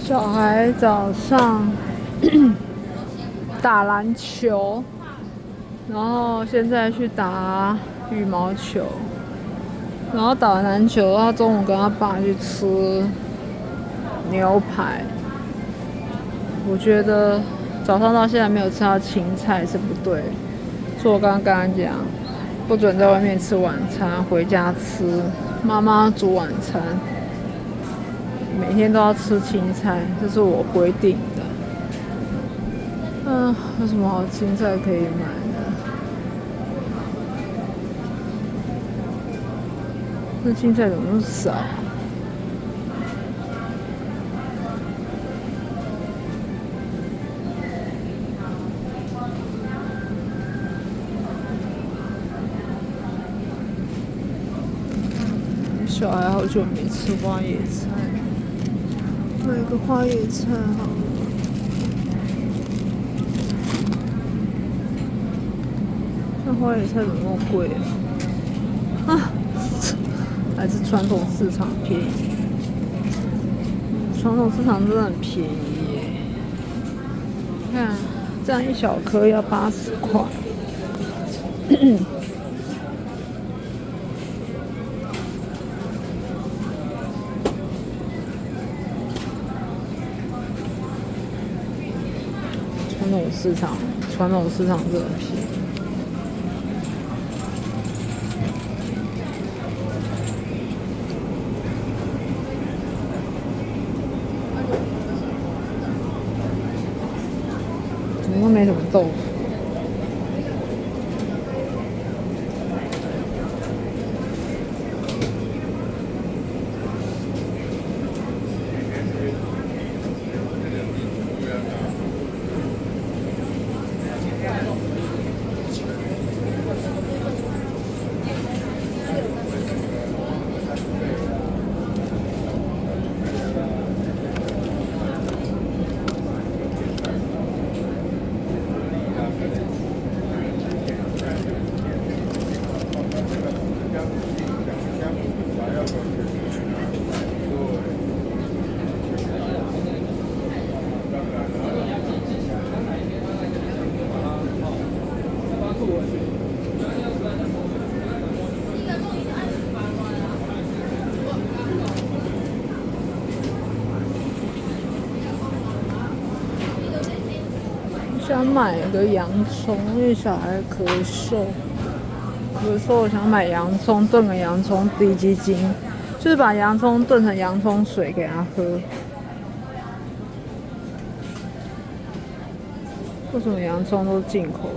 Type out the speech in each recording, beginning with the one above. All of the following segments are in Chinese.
小孩早上打篮球，然后现在去打羽毛球，然后打完篮球，他中午跟他爸去吃牛排。我觉得早上到现在没有吃到青菜是不对，所以我刚刚跟他讲，不准在外面吃晚餐，回家吃，妈妈煮晚餐。每天都要吃青菜，这是我规定的。有什么好青菜可以买的？这青菜怎么那么少？小孩好久没吃花椰菜，买个花椰菜好了。那花椰菜怎么那么贵啊？还是传统市场便宜？传统市场真的很便宜耶！你看，这样一小颗要80块。传统市场真的很便宜。怎么都没什么豆腐？想买个洋葱，因为小孩咳嗽。有时候我想买洋葱，炖个洋葱低基金，就是把洋葱炖成洋葱水给他喝。为什么洋葱都是进口的？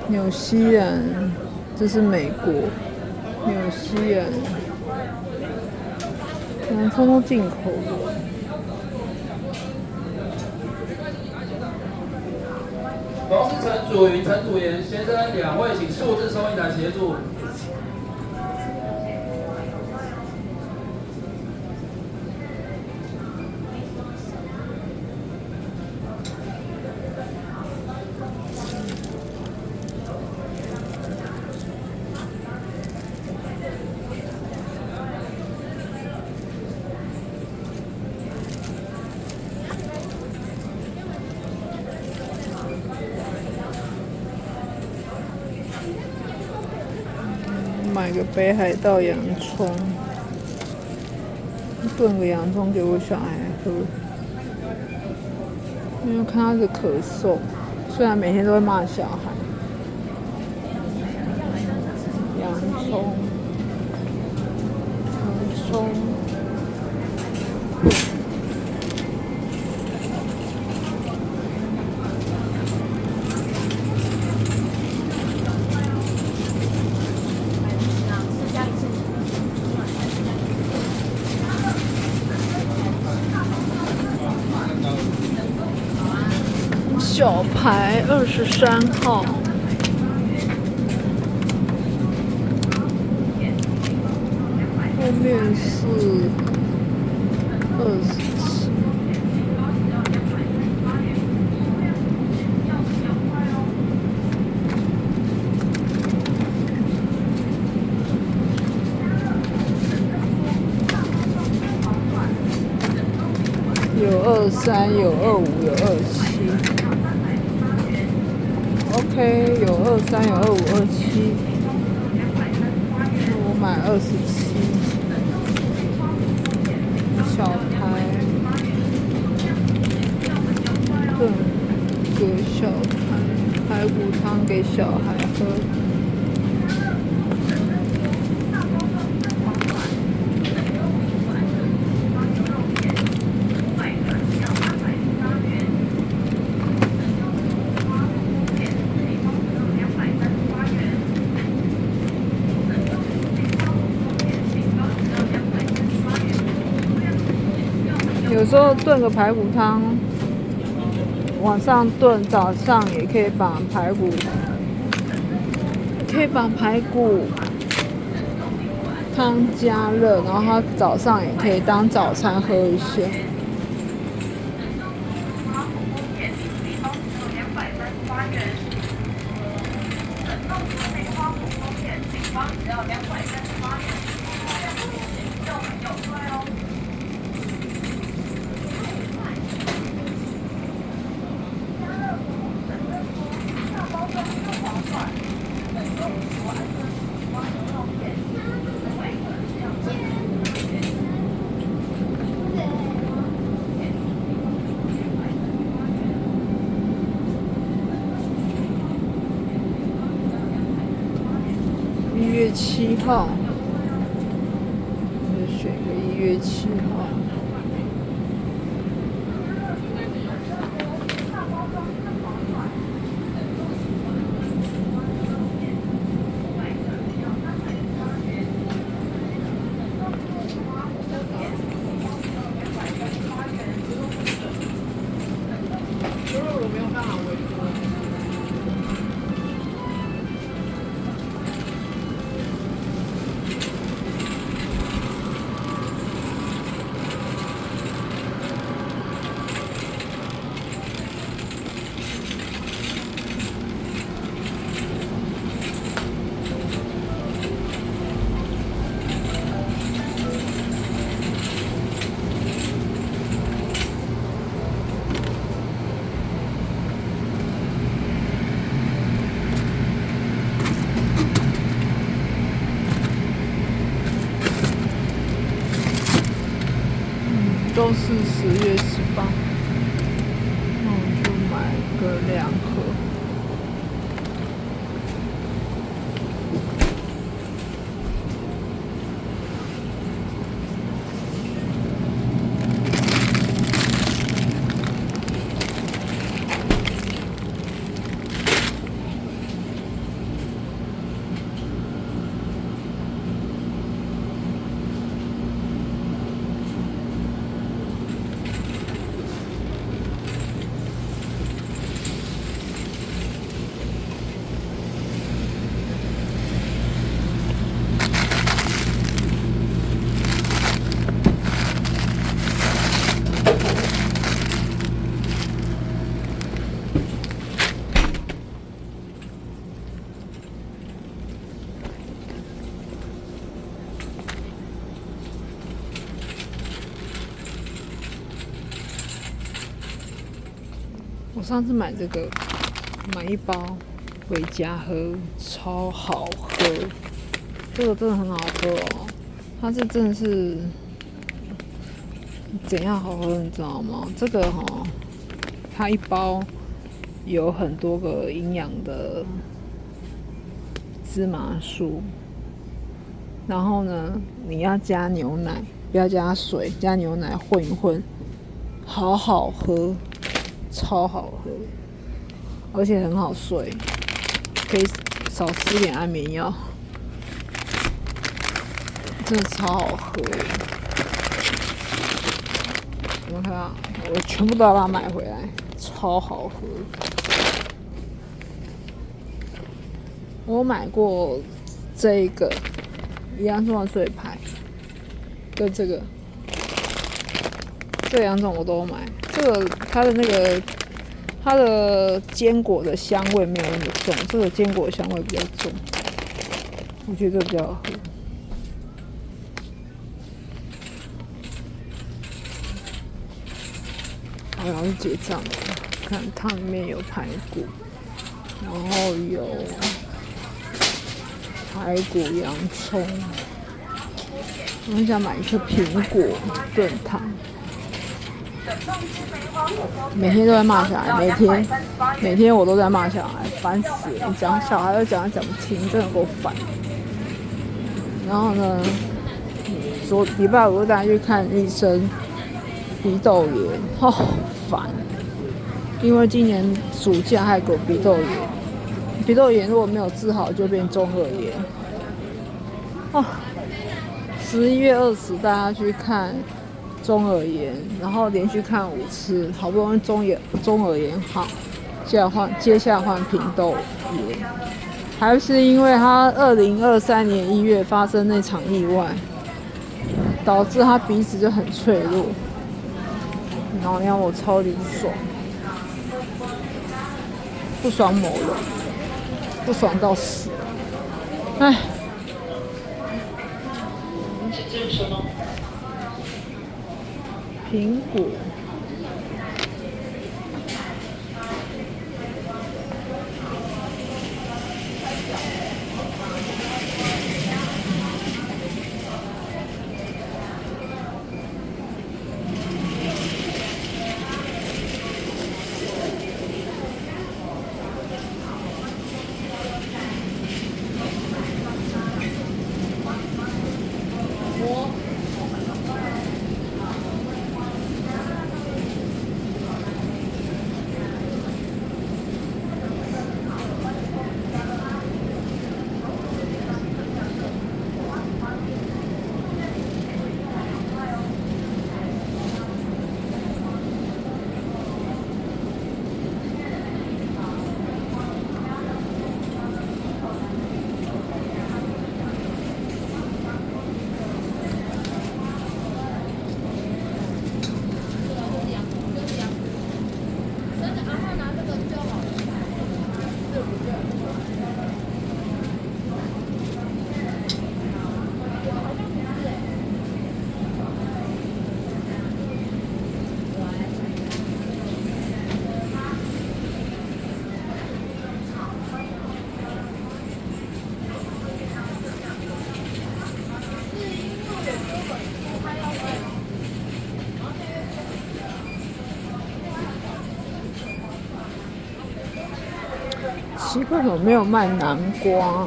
纽西兰，这是美国，纽西兰，洋葱都进口的。同是陈祖云、陈祖言先生2位，请数字收银台协助。买个北海道洋葱，炖个洋葱给我小孩喝。因为看他是咳嗽，虽然每天都会骂小孩。洋葱，洋葱。小排23号，后面是27。23，有25，有27。OK， 有23，有25，27。我买27。小排炖个小排骨汤给小孩喝。有时候炖个排骨汤，晚上炖，早上也可以把排骨汤加热，然后它早上也可以当早餐喝一下。1月7号，我就选个1月7号。都是10月18，那我就买个2盒。我上次买这个，买1包回家喝，超好喝。这个真的很好喝哦，它是真的是怎样好喝，你知道吗？这个它1包有很多个营养的芝麻素，然后呢，你要加牛奶，不要加水，加牛奶混一混，好好喝。超好喝，而且很好睡，可以少吃点安眠药，真的超好喝。你们看啊，我全部都要把它买回来，超好喝。我买过这个一样万岁牌，跟这2种我都买。这个它的坚果的香味没有那么重，这个坚果香味比较重，我觉得这比较好喝。我要去结账了。看汤里面有排骨，然后有排骨、洋葱。我很想买一颗苹果炖汤。每天都在骂小孩，每天我都在骂小孩，烦死了！讲小孩又讲不清，真的够烦。然后呢，礼拜五就带他去看医生，鼻窦炎，好烦。因为今年暑假还有鼻窦炎，鼻窦炎如果没有治好就变中耳炎。11月20带他去看中耳炎，然后连续看5次，好不容易中耳炎好，接下来换平窦炎，还是因为他2023年1月发生那场意外，导致他鼻子就很脆弱，然后让我超级不爽，不爽某人，不爽到死，唉。苹果。奇怪，怎么没有卖南瓜？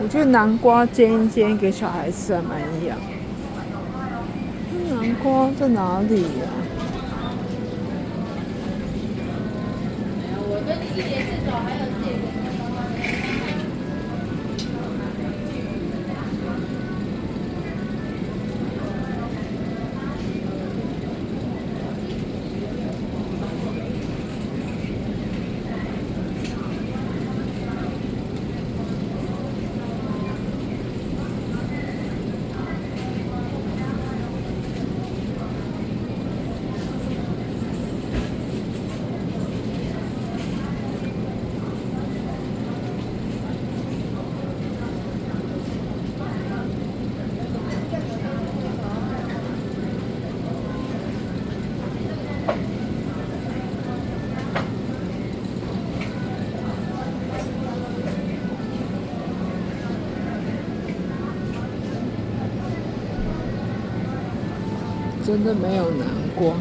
我觉得南瓜煎一煎给小孩吃还蛮养。南瓜在哪里呀？我跟你1点至少还有借个。真的没有南瓜。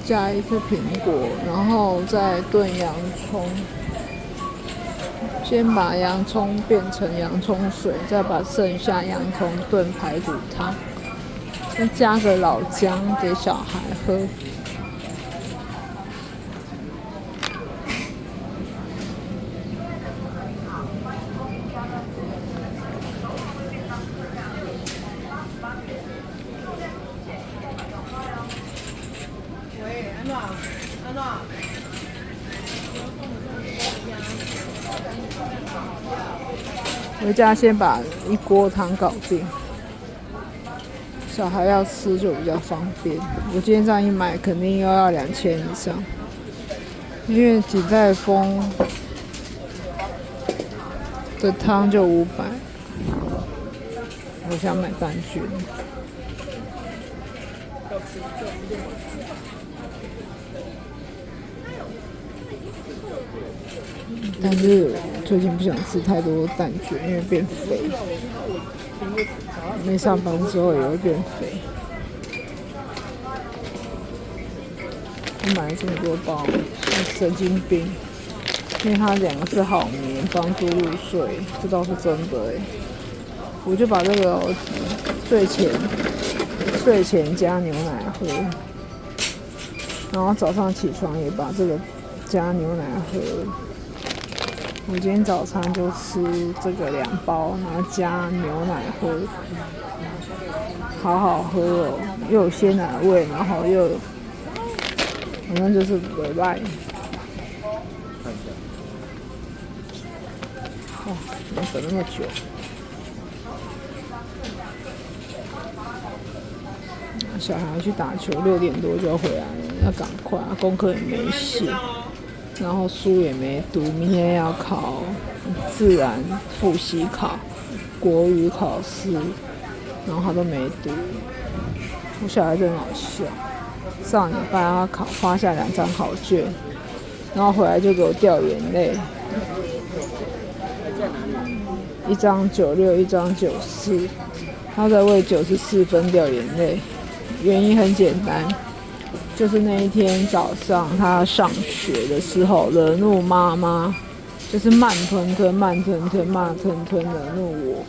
加一颗苹果，然后再炖洋葱。先把洋葱变成洋葱水，再把剩下洋葱炖排骨汤，再加个老姜给小孩喝。回家先把一锅汤搞定，小孩要吃就比较方便。我今天这样一买，肯定又要2000以上，因为鼎泰丰的汤就500，我想买蛋卷。但是最近不想吃太多蛋卷，因为变肥。没上班之后也会变肥。我买了这么多包，神经病。因为它2个是好眠，帮助入睡，这倒是真的哎。我就把这个睡前加牛奶喝，然后早上起床也把这个加牛奶喝。我今天早餐就吃这个2包，然后加牛奶喝，好好喝哦，又有鲜奶味，然后又反正就是不赖。哇，怎么等那么久？小孩去打球，6点多就要回来了，要赶快，功课也没写。然后书也没读，明天要考自然复习考、国语考试，然后他都没读。我小孩真好笑，上礼拜他发下2张考卷，然后回来就给我掉眼泪，1张96，1张94，他在为94分掉眼泪，原因很简单。就是那一天早上，他上学的时候惹怒妈妈，就是慢吞吞惹怒我。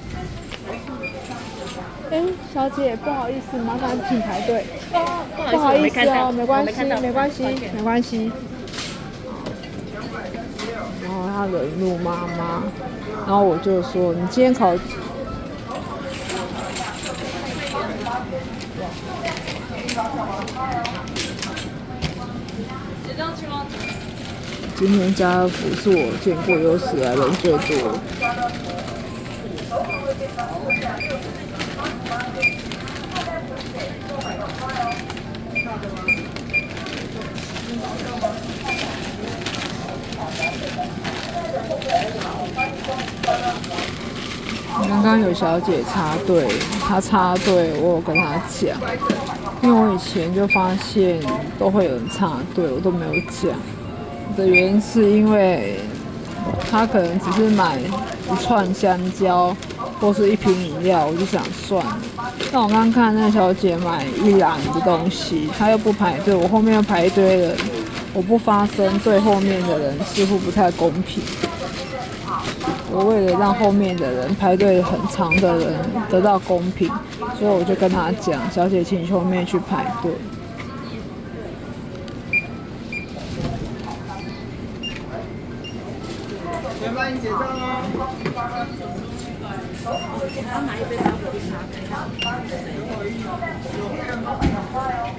小姐，不好意思，麻烦请排队。不好意思哦，没关系。然后他惹怒妈妈，然后我就说：“你今天考。”今天家乐福是我见过有史以来人最多的。刚刚有小姐插队，她插队，我有跟她讲，因为我以前就发现都会有人插队，我都没有讲。的原因是因为他可能只是买1串香蕉或是1瓶饮料，我就想算了。但我刚刚看那个小姐买1篮的东西，她又不排队，我后面又排一堆人，我不发声对后面的人似乎不太公平。我为了让后面的人排队很长的人得到公平，所以我就跟她讲，小姐请后面去排队。帮你结账哦。我要买一杯巴果利咖啡。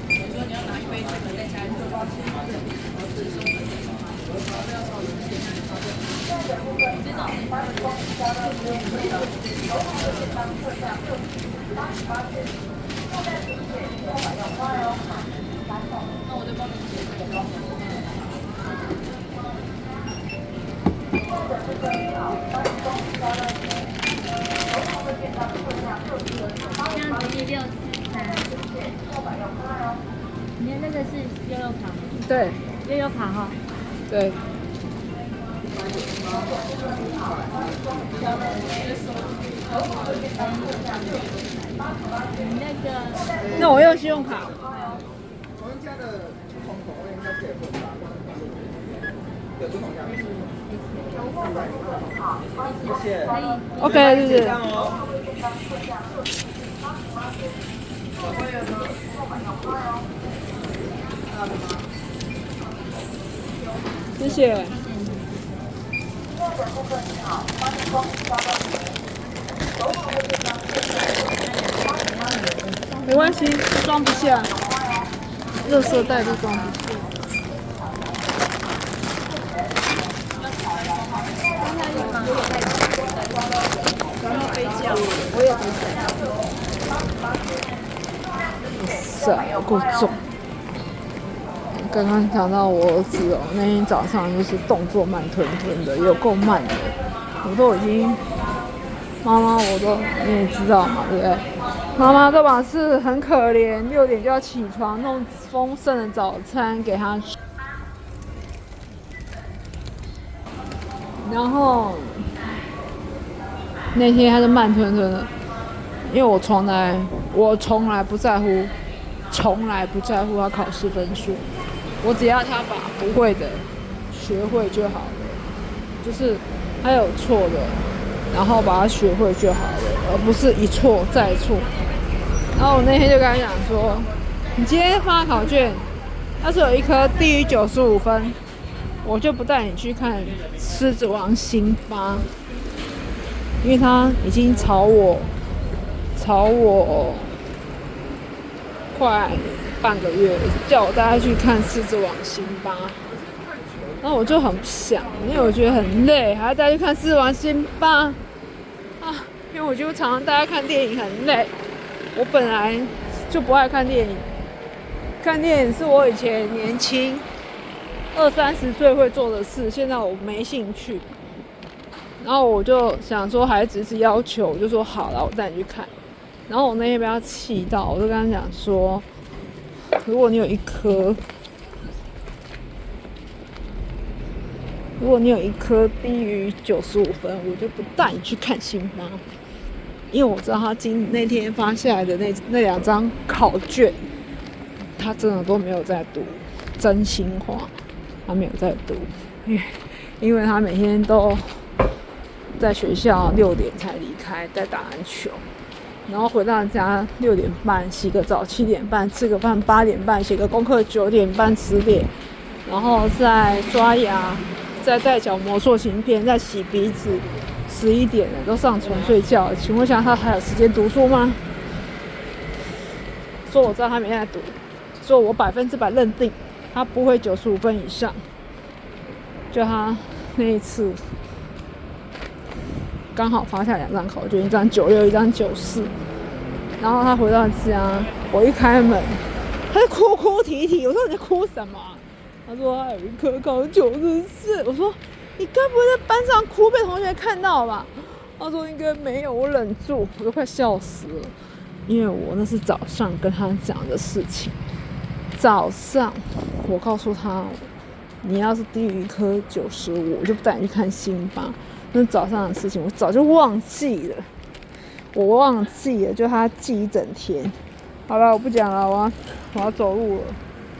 你说你要拿一杯这个，再加一个。那我再帮你结。这样子是643。你看那个是悠悠卡吗？对，悠悠卡哈。对。你那个，那我用信用卡。OK， 谢谢。谢谢。没关系，装不下，垃圾袋都装不下。然后飞酱，我也很想。哇塞，有够重！刚刚讲到我儿子哦，那天早上就是动作慢吞吞的，有够慢的。我都已经，妈妈你也知道嘛，对不对？妈妈都把是很可怜，6点就要起床弄丰盛的早餐给他吃。然后那天他就慢吞吞的，因为我从来不在乎他考试分数，我只要他把不会的学会就好了，就是他有错的，然后把它学会就好了，而不是一错再错。然后我那天就跟他讲说，你今天发考卷，要是有一科低于95分，我就不带你去看《狮子王》辛巴，因为他已经吵我快半个月，叫我带他去看《狮子王》辛巴。然后我就很不想，因为我觉得很累，还要带他去看《狮子王》辛巴啊，因为我就常常带他看电影很累。我本来就不爱看电影，看电影是我以前年轻20-30岁会做的事，现在我没兴趣。然后我就想说孩子是要求，我就说好了，我带你去看。然后我那天被他气到，我就跟他讲说，如果你有一科低于95分，我就不带你去看辛巴。因为我知道他那天发下来的那2张考卷，他真的都没有在读，真心话，他没有在读，因为他每天都在学校6点才离开，在打篮球，然后回到家6点半洗个澡，7点半吃个饭，8点半写个功课，9点半10点，然后再刷牙，再戴角膜塑形片，再洗鼻子。11点了，都上床睡觉了，请问一下，他还有时间读书吗？说我知道他没在读，说我100%认定他不会95分以上。就他那一次，刚好发下2张考卷，一张96，一张94。然后他回到家，我一开门，他就哭哭啼啼。我说你在哭什么？他说他有一科考94。我说你该不会在班上哭被同学看到吧？他说应该没有，我忍住，我都快笑死了，因为我那是早上跟他讲的事情。早上我告诉他，你要是低于一科95，我就不带你去看辛巴。那早上的事情我早就忘记了，就他记一整天。好了，我不讲了，我要走路了。